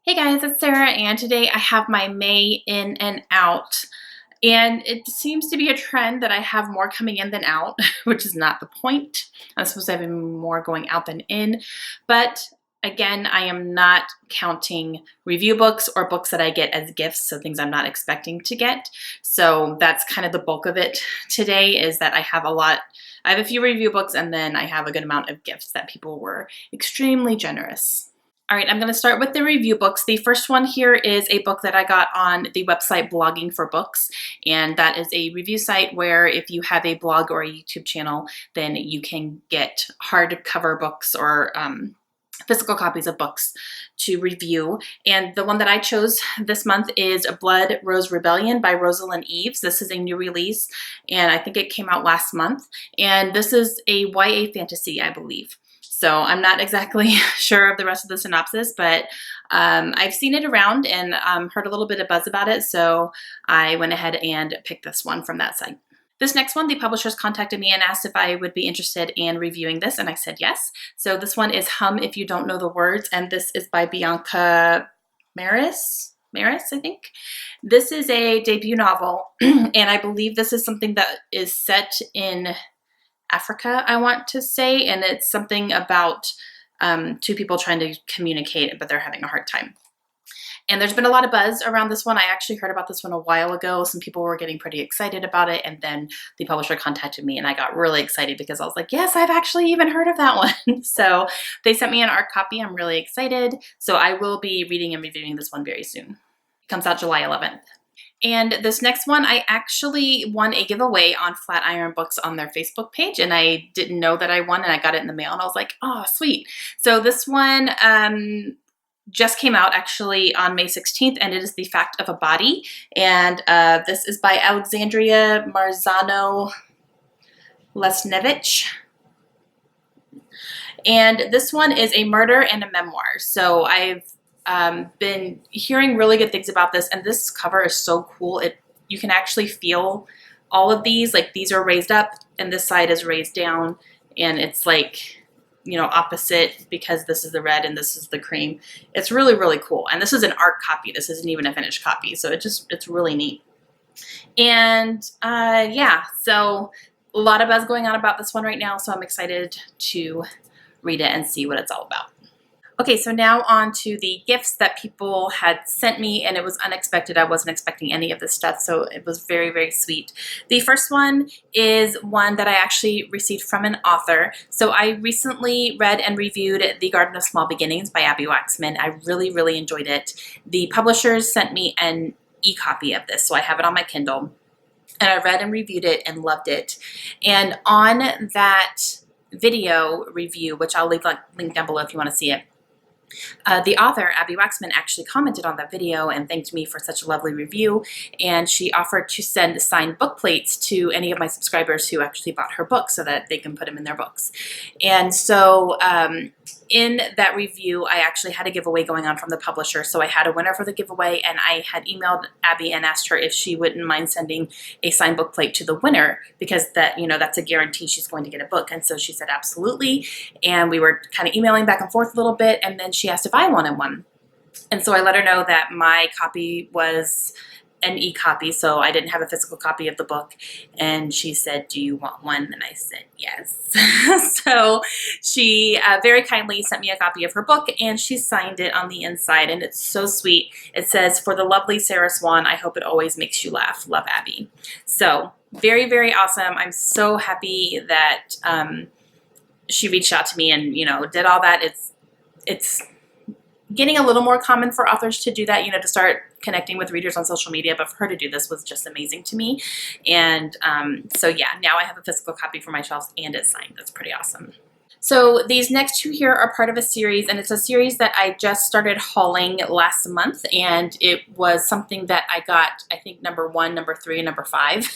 Hey guys, it's Sarah, and today I have my May in and out. And it seems to be a trend that I have more coming in than out, which is not the point. I'm supposed to have more going out than in. But again, I am not counting review books or books that I get as gifts, so things I'm not expecting to get. So that's kind of the bulk of it today, is that I have a few review books, and then I have a good amount of gifts that people were extremely generous. All right, I'm going to start with the review books. The first one here is a book that I got on the website Blogging for Books, and that is a review site where if you have a blog or a YouTube channel, then you can get hardcover books or physical copies of books to review. And the one that I chose this month is Blood Rose Rebellion by Rosalind Eves. This is a new release, and I think it came out last month. And this is a YA fantasy, I believe. So I'm not exactly sure of the rest of the synopsis, but I've seen it around and heard a little bit of buzz about it, so I went ahead and picked this one from that site. This next one, the publishers contacted me and asked if I would be interested in reviewing this, and I said yes. So this one is Hum If You Don't Know the Words, and this is by Bianca Maris, I think. This is a debut novel, and I believe this is something that is set in Africa, I want to say, and it's something about two people trying to communicate, but they're having a hard time. And there's been a lot of buzz around this one. I actually heard about this one a while ago. Some people were getting pretty excited about it, and then the publisher contacted me, and I got really excited because I was like, yes, I've actually even heard of that one. So they sent me an art copy. I'm really excited. So I will be reading and reviewing this one very soon. It comes out July 11th. And this next one, I actually won a giveaway on Flatiron Books on their Facebook page, and I didn't know that I won, and I got it in the mail, and I was like, oh, sweet. So this one just came out actually on May 16th, and it is The Fact of a Body, and this is by Alexandria Marzano-Lesnevich. And this one is a murder and a memoir. So I've been hearing really good things about this, and this cover is so cool. You can actually feel all of these, like these are raised up and this side is raised down, and it's like, you know, opposite, because this is the red and this is the cream. It's really, really cool. And this is an art copy. This isn't even a finished copy. So it's really neat. And yeah, so a lot of buzz going on about this one right now. So I'm excited to read it and see what it's all about. Okay, so now on to the gifts that people had sent me, and it was unexpected. I wasn't expecting any of this stuff, so it was very, very sweet. The first one is one that I actually received from an author. So I recently read and reviewed The Garden of Small Beginnings by Abby Waxman. I really, really enjoyed it. The publishers sent me an e-copy of this, so I have it on my Kindle, and I read and reviewed it and loved it. And on that video review, which I'll leave a link down below if you want to see it, the author, Abby Waxman, actually commented on that video and thanked me for such a lovely review, and she offered to send signed book plates to any of my subscribers who actually bought her book so that they can put them in their books. And so in that review, I actually had a giveaway going on from the publisher, so I had a winner for the giveaway, and I had emailed Abby and asked her if she wouldn't mind sending a signed book plate to the winner, because that, you know, that's a guarantee she's going to get a book. And so she said absolutely, and we were kind of emailing back and forth a little bit, and then she asked if I wanted one. And so I let her know that my copy was an e-copy, so I didn't have a physical copy of the book, and she said, do you want one? And I said yes. So she very kindly sent me a copy of her book, and she signed it on the inside, and it's so sweet. It says, for the lovely Sarah Swan, I hope it always makes you laugh. Love, Abby. So very, very awesome. I'm so happy that she reached out to me and, you know, did all that. It's getting a little more common for authors to do that, you know, to start connecting with readers on social media, but for her to do this was just amazing to me. And so yeah, now I have a physical copy for my shelves and it's signed. That's pretty awesome. So these next two here are part of a series, and it's a series that I just started hauling last month, and it was something that I got, I think, number 1, number 3, and number 5,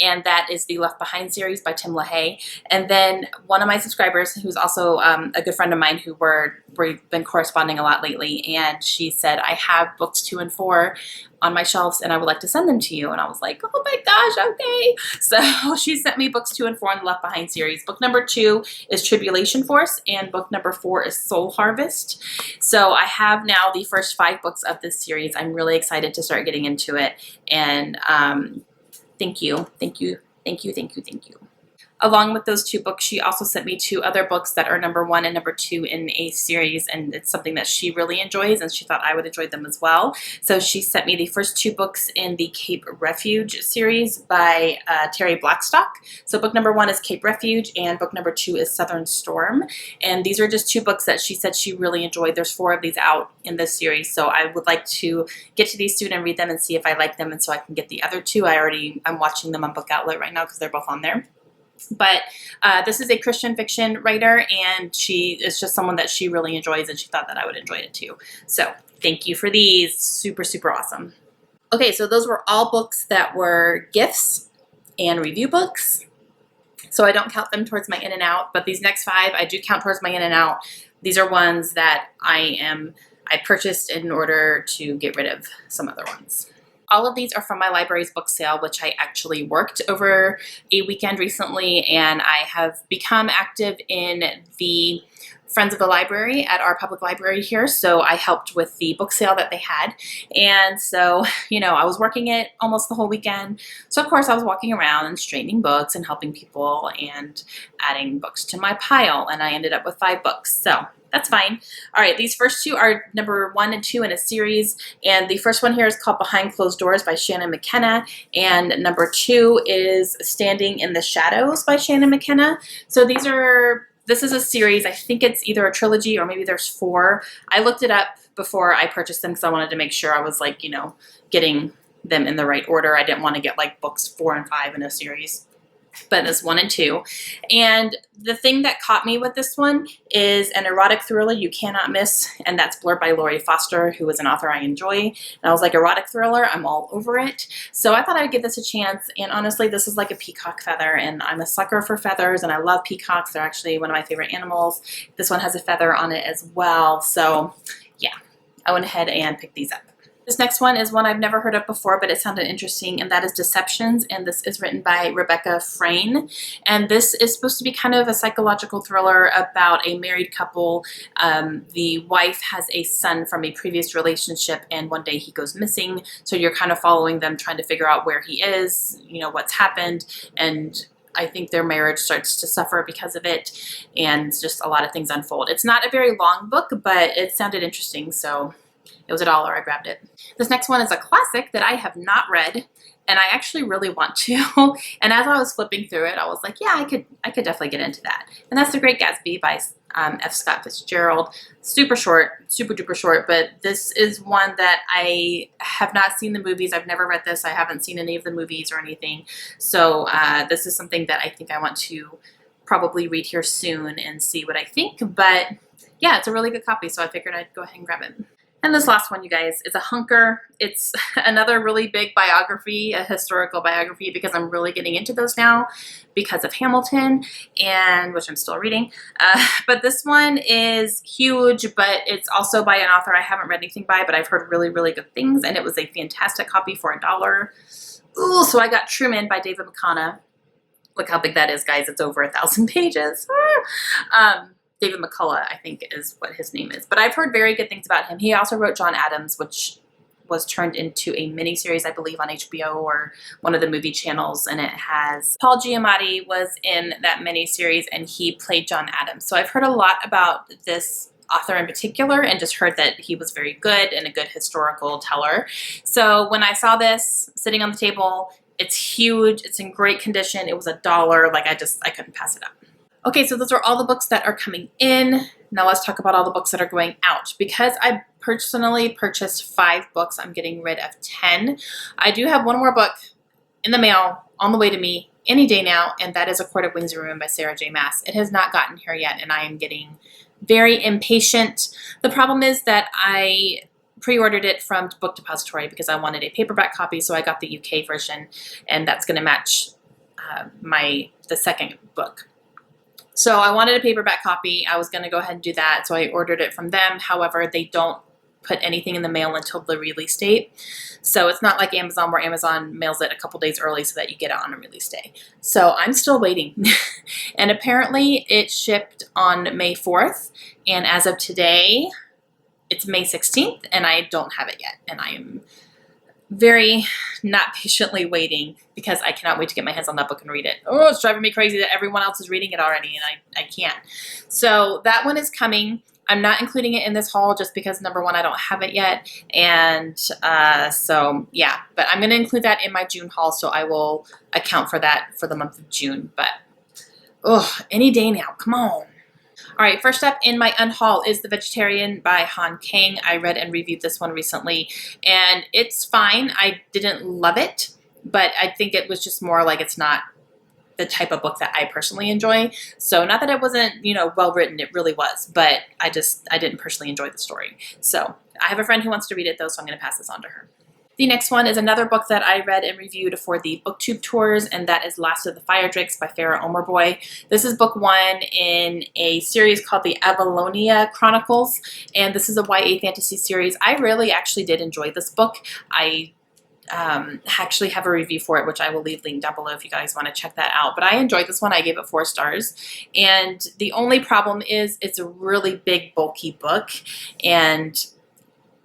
and that is the Left Behind series by Tim LaHaye. And then one of my subscribers, who's also a good friend of mine who we've been corresponding a lot lately, and she said, I have books 2 and 4 on my shelves and I would like to send them to you. And I was like, oh my gosh, okay. So she sent me books 2 and 4 in the Left Behind series. Book number 2 is Tribulation Tribulation Force, and book number 4 is Soul Harvest. So I have now the first 5 books of this series. I'm really excited to start getting into it, and thank you, thank you, thank you, thank you, thank you. Along with those 2 books, she also sent me 2 other books that are number 1 and number 2 in a series, and it's something that she really enjoys, and she thought I would enjoy them as well. So she sent me the first 2 books in the Cape Refuge series by Terry Blackstock. So book number 1 is Cape Refuge, and book number 2 is Southern Storm. And these are just 2 books that she said she really enjoyed. There's 4 of these out in this series, so I would like to get to these soon and read them and see if I like them, and so I can get the other 2. I'm watching them on Book Outlet right now because they're both on there. But this is a Christian fiction writer, and she is just someone that she really enjoys, and she thought that I would enjoy it too. So thank you for these. Super, super awesome. Okay, so those were all books that were gifts and review books. So I don't count them towards my in and out, but these next 5 I do count towards my in and out. These are ones that I purchased in order to get rid of some other ones. All of these are from my library's book sale, which I actually worked over a weekend recently, and I have become active in the Friends of the Library at our public library here, so I helped with the book sale that they had. And so, I was working it almost the whole weekend, so of course I was walking around and straightening books and helping people and adding books to my pile, and I ended up with 5 books, so that's fine. All right, these first 2 are number 1 and 2 in a series, and the first one here is called Behind Closed Doors by Shannon McKenna, and number 2 is Standing in the Shadows by Shannon McKenna. So this is a series. I think it's either a trilogy or maybe there's 4. I looked it up before I purchased them because I wanted to make sure I was getting them in the right order. I didn't want to get books 4 and 5 in a series. But it's 1 and 2. And the thing that caught me with this one is an erotic thriller you cannot miss, and that's Blurred by Laurie Foster, who is an author I enjoy. And I was like, erotic thriller, I'm all over it. So I thought I would give this a chance, and honestly, this is like a peacock feather, and I'm a sucker for feathers, and I love peacocks. They're actually one of my favorite animals. This one has a feather on it as well, so yeah, I went ahead and picked these up. This next one is one I've never heard of before, but it sounded interesting, and that is Deceptions, and this is written by Rebecca Frayne. And this is supposed to be kind of a psychological thriller about a married couple. The wife has a son from a previous relationship, and one day he goes missing, so you're kind of following them, trying to figure out where he is, what's happened, and I think their marriage starts to suffer because of it, and just a lot of things unfold. It's not a very long book, but it sounded interesting, so it was $1. I grabbed it. This next one is a classic that I have not read, and I actually really want to. And as I was flipping through it, I was like, yeah, I could definitely get into that. And that's The Great Gatsby by F. Scott Fitzgerald. Super short, super duper short, but this is one that I have not seen the movies. I've never read this. I haven't seen any of the movies or anything. So this is something that I think I want to probably read here soon and see what I think. But yeah, it's a really good copy, so I figured I'd go ahead and grab it. And this last one, you guys, is a hunker. It's another really big biography, a historical biography, because I'm really getting into those now because of Hamilton, and which I'm still reading. But this one is huge, but it's also by an author I haven't read anything by, but I've heard really, really good things, and it was a fantastic copy for $1. Ooh, so I got Truman by David McCullough. Look how big that is, guys. It's over 1,000 pages. David McCullough, I think, is what his name is. But I've heard very good things about him. He also wrote John Adams, which was turned into a miniseries, I believe, on HBO or one of the movie channels. And it has Paul Giamatti was in that miniseries, and he played John Adams. So I've heard a lot about this author in particular, and just heard that he was very good and a good historical teller. So when I saw this sitting on the table, it's huge. It's in great condition. It was $1. I couldn't pass it up. Okay, so those are all the books that are coming in. Now let's talk about all the books that are going out. Because I personally purchased 5 books, I'm getting rid of 10. I do have one more book in the mail on the way to me any day now, and that is A Court of Wings and Ruin by Sarah J. Maas. It has not gotten here yet, and I am getting very impatient. The problem is that I pre-ordered it from Book Depository because I wanted a paperback copy, so I got the UK version, and that's going to match the second book. So I wanted a paperback copy. I was going to go ahead and do that, so I ordered it from them. However, they don't put anything in the mail until the release date. So it's not like Amazon, where Amazon mails it a couple days early so that you get it on a release day. So I'm still waiting. And apparently it shipped on May 4th. And as of today, it's May 16th and I don't have it yet. And I am very not patiently waiting because I cannot wait to get my hands on that book and read it. Oh, it's driving me crazy that everyone else is reading it already and I can't. So that one is coming. I'm not including it in this haul just because, number one, I don't have it yet. And so, yeah. But I'm going to include that in my June haul, so I will account for that for the month of June. But, any day now. Come on. All right, first up in my unhaul is The Vegetarian by Han Kang. I read and reviewed this one recently, and it's fine. I didn't love it, but I think it was just more like it's not the type of book that I personally enjoy. So not that it wasn't, well written, it really was, but I didn't personally enjoy the story. So I have a friend who wants to read it though, so I'm going to pass this on to her. The next one is another book that I read and reviewed for the BookTube tours, and that is Last of the Fire Drakes by Farah Omerboy. This is book one in a series called the Avalonia Chronicles, and this is a YA fantasy series. I really actually did enjoy this book. I actually have a review for it, which I will leave linked down below if you guys want to check that out. But I enjoyed this one. I gave it 4 stars. And the only problem is it's a really big, bulky book, and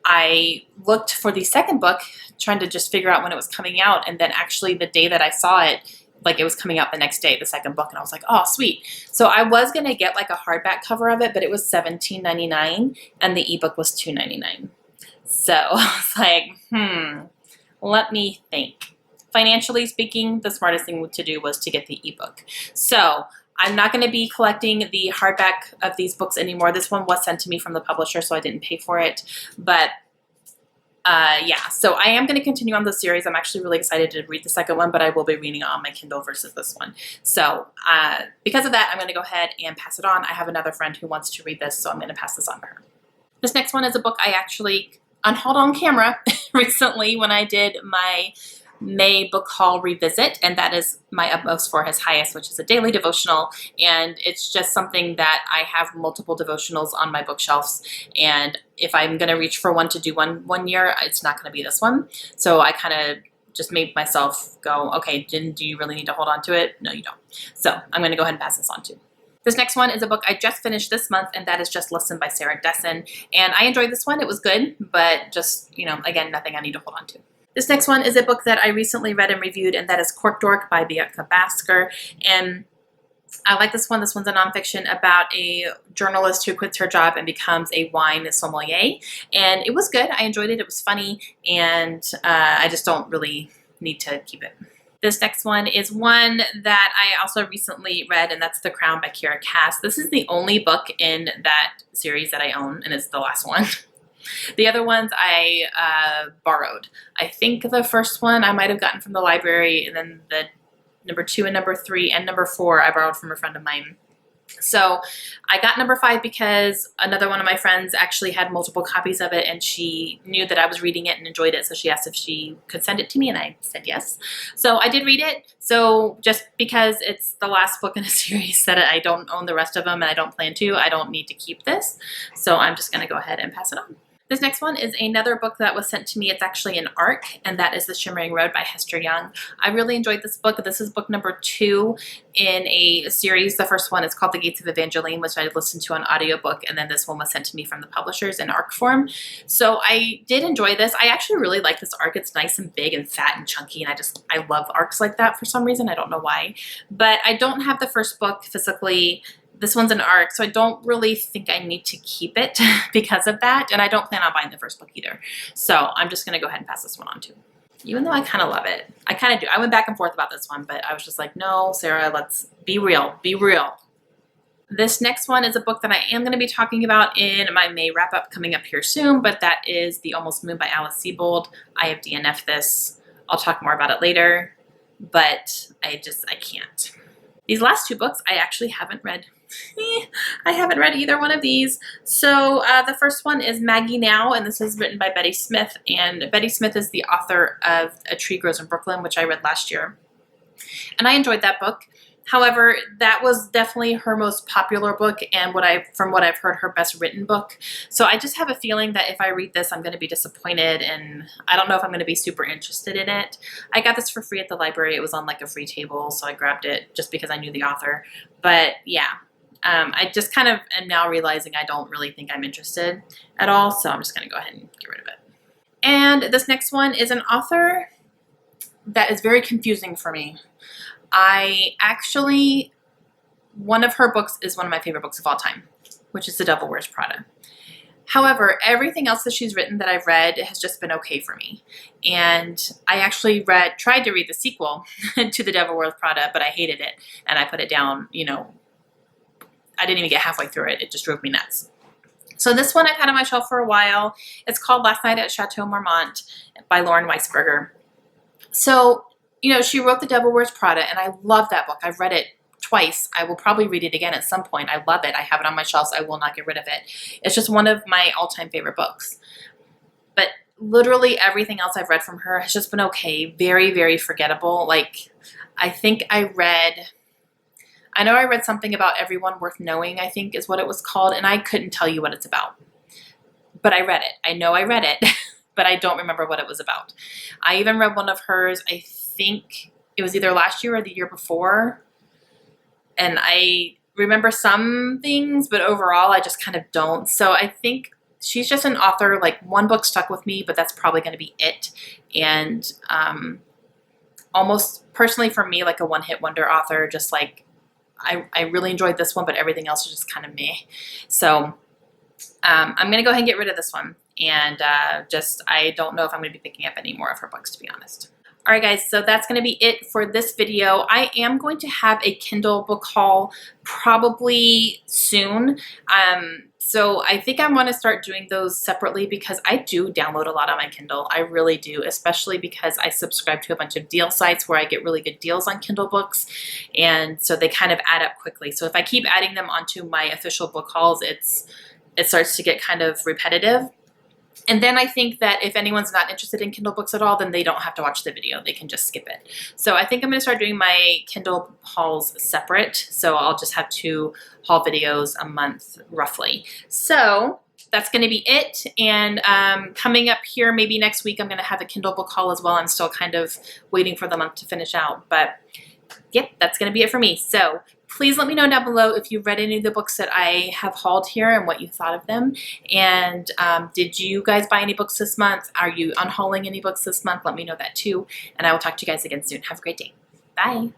I looked for the second book, trying to just figure out when it was coming out, and then actually the day that I saw it, like it was coming out the next day, the second book, and I was like, oh, sweet. So I was going to get like a hardback cover of it, but it was $17.99, and the ebook was $2.99. So I was like, let me think. Financially speaking, the smartest thing to do was to get the ebook. So I'm not going to be collecting the hardback of these books anymore. This one was sent to me from the publisher, so I didn't pay for it. But yeah, so I am going to continue on the series. I'm actually really excited to read the second one, but I will be reading it on my Kindle versus this one. So because of that, I'm going to go ahead and pass it on. I have another friend who wants to read this, so I'm going to pass this on to her. This next one is a book I actually unhauled on camera recently when I did my May book haul revisit, and that is My Utmost for His Highest, which is a daily devotional, and it's just something that I have multiple devotionals on my bookshelves, and if I'm going to reach for one to do one year, it's not going to be this one. So I kind of just made myself go, okay, do you really need to hold on to it? No, you don't. So I'm going to go ahead and pass this on to. This next one is a book I just finished this month, and that is Just Listen by Sarah Dessen. And I enjoyed this one. It was good, but just, again, nothing I need to hold on to. This next one is a book that I recently read and reviewed, and that is Cork Dork by Bianca Basker. And I like this one. This one's a nonfiction about a journalist who quits her job and becomes a wine sommelier. And it was good. I enjoyed it. It was funny, and I just don't really need to keep it. This next one is one that I also recently read, and that's The Crown by Kiera Cass. This is the only book in that series that I own, and it's the last one. The other ones I borrowed. I think the first one I might have gotten from the library, and then the number 2 and number 3 and number 4 I borrowed from a friend of mine. So I got number 5 because another one of my friends actually had multiple copies of it, and she knew that I was reading it and enjoyed it, so she asked if she could send it to me, and I said yes. So I did read it. So just because it's the last book in a series that I don't own the rest of them and I don't plan to, I don't need to keep this. So I'm just going to go ahead and pass it on. This next one is another book that was sent to me. It's actually an ARC, and that is The Shimmering Road by Hester Young. I really enjoyed this book. This is book number 2 in a series. The first one is called The Gates of Evangeline, which I listened to on audiobook, and then this one was sent to me from the publishers in ARC form. So I did enjoy this. I actually really like this ARC. It's nice and big and fat and chunky, and I love ARCs like that for some reason. I don't know why. But I don't have the first book physically. This one's an ARC, so I don't really think I need to keep it because of that, and I don't plan on buying the first book either. So I'm just going to go ahead and pass this one on too. Even though I kind of love it. I kind of do. I went back and forth about this one, but I was just like, no, Sarah, let's be real. Be real. This next one is a book that I am going to be talking about in my May wrap-up coming up here soon, but that is The Almost Moon by Alice Sebold. I have DNF'd this. I'll talk more about it later, but I can't. These last 2 books I actually haven't read. I haven't read either one of these. So the first one is Maggie Now, and this is written by Betty Smith. And Betty Smith is the author of A Tree Grows in Brooklyn, which I read last year. And I enjoyed that book. However, that was definitely her most popular book and from what I've heard, her best written book. So I just have a feeling that if I read this, I'm going to be disappointed, and I don't know if I'm going to be super interested in it. I got this for free at the library. It was on like a free table, so I grabbed it just because I knew the author. But yeah, I just kind of am now realizing I don't really think I'm interested at all, so I'm just going to go ahead and get rid of it. And this next one is an author that is very confusing for me. One of her books is one of my favorite books of all time, which is The Devil Wears Prada. However, everything else that she's written that I've read has just been okay for me. And I actually tried to read the sequel to The Devil Wears Prada, but I hated it. And I put it down, I didn't even get halfway through it. It just drove me nuts. So this one I've had on my shelf for a while. It's called Last Night at Chateau Marmont by Lauren Weisberger. So, she wrote The Devil Wears Prada, and I love that book. I've read it twice. I will probably read it again at some point. I love it. I have it on my shelves. I will not get rid of it. It's just one of my all-time favorite books. But literally everything else I've read from her has just been okay. Very, very forgettable. Like, I know I read something about Everyone Worth Knowing, I think is what it was called, and I couldn't tell you what it's about. But I read it. I know I read it, but I don't remember what it was about. I even read one of hers, I think it was either last year or the year before, and I remember some things, but overall I just kind of don't. So I think she's just an author, like one book stuck with me, but that's probably going to be it. And almost personally for me, like a one-hit wonder author, just like I really enjoyed this one, but everything else is just kind of meh. So I'm going to go ahead and get rid of this one. And I don't know if I'm going to be picking up any more of her books, to be honest. All right, guys, so that's going to be it for this video. I am going to have a Kindle book haul probably soon. So I think I want to start doing those separately because I do download a lot on my Kindle. I really do, especially because I subscribe to a bunch of deal sites where I get really good deals on Kindle books. And so they kind of add up quickly. So if I keep adding them onto my official book hauls, it starts to get kind of repetitive. And then I think that if anyone's not interested in Kindle books at all, then they don't have to watch the video. They can just skip it. So I think I'm going to start doing my Kindle hauls separate. So I'll just have 2 haul videos a month, roughly. So that's going to be it. And coming up here, maybe next week, I'm going to have a Kindle book haul as well. I'm still kind of waiting for the month to finish out. But yep, that's going to be it for me. So please let me know down below if you've read any of the books that I have hauled here and what you thought of them. And did you guys buy any books this month? Are you unhauling any books this month? Let me know that too. And I will talk to you guys again soon. Have a great day. Bye.